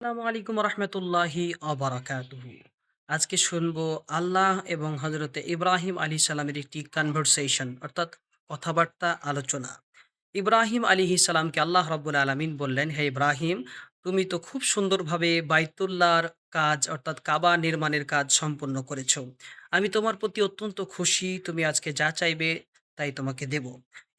আসসালামু আলাইকুম রহমতুল্লাহি অবরাকাতুহু। আজকে শুনবো আল্লাহ এবং হজরতে ইব্রাহিম আলী সালামের একটি কনভারসেশন অর্থাৎ কথাবার্তা আলোচনা। ইব্রাহিম আলিহি সালামকে আল্লাহ রাব্বুল আলামিন বললেন, হে ইব্রাহিম, তুমি তো খুব সুন্দরভাবে বাইতুল্লাহর কাজ অর্থাৎ কাবা নির্মাণের কাজ সম্পন্ন করেছো। আমি তোমার প্রতি অত্যন্ত খুশি, তুমি আজকে যা চাইবে তাই তোমাকে দেব।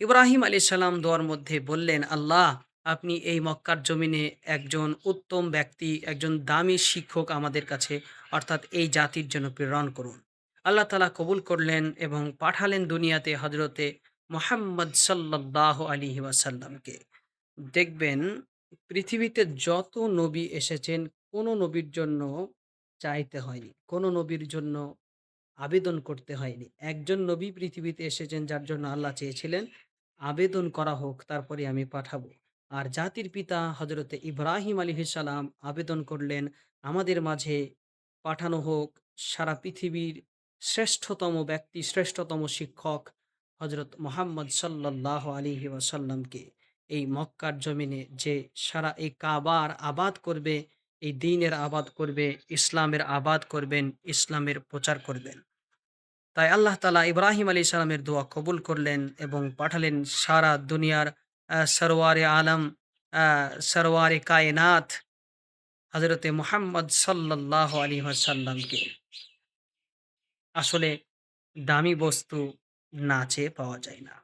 ইব্রাহিম আলী সালাম দোয়ার মধ্যে বললেন, আল্লাহ, আপনি এই মক্কার জমিনে একজন উত্তম ব্যক্তি, একজন দামি শিক্ষক আমাদের কাছে অর্থাৎ এই জাতির জন্য প্রেরণ করুন। আল্লাহ তাআলা কবুল করলেন এবং পাঠালেন দুনিয়াতে হজরতে মোহাম্মদ সাল্লাল্লাহু আলাইহি ওয়াসাল্লামকে। দেখবেন পৃথিবীতে যত নবী এসেছেন, কোনো নবীর জন্য চাইতে হয়নি। কোনো নবীর জন্য আবেদন করতে হয়নি। একজন নবী পৃথিবীতে এসেছেন যার জন্য আল্লাহ চেয়েছিলেন, আবেদন করা হোক তারপরে আমি পাঠাবো। আর জাতির পিতা হজরতে ইব্রাহিম আলাইহিস সালাম আবেদন করলেন, আমাদের মাঝে পাঠানো হোক সারা পৃথিবীর শ্রেষ্ঠতম ব্যক্তি, শ্রেষ্ঠতম শিক্ষক হজরত মোহাম্মদ সাল্লাল্লাহু আলাইহি ওয়াসাল্লামকে। এই মক্কার জমিনে যে সারা এই কাবার আবাদ করবে, এই দ্বীনের আবাদ করবে, ইসলামের আবাদ করবেন, ইসলামের প্রচার করবেন। তাই আল্লাহ তাআলা ইব্রাহিম আলাইহিস সালামের দোয়া কবুল করলেন এবং পাঠালেন সারা দুনিয়ার সরওয়ারে আলম, আ সরওয়ারে কায়নাত হযরতে মুহাম্মদ সাল্লাল্লাহু আলাইহি ওয়াসাল্লামকে। আসলে দামি বস্তু না চেয়ে পাওয়া যায় না।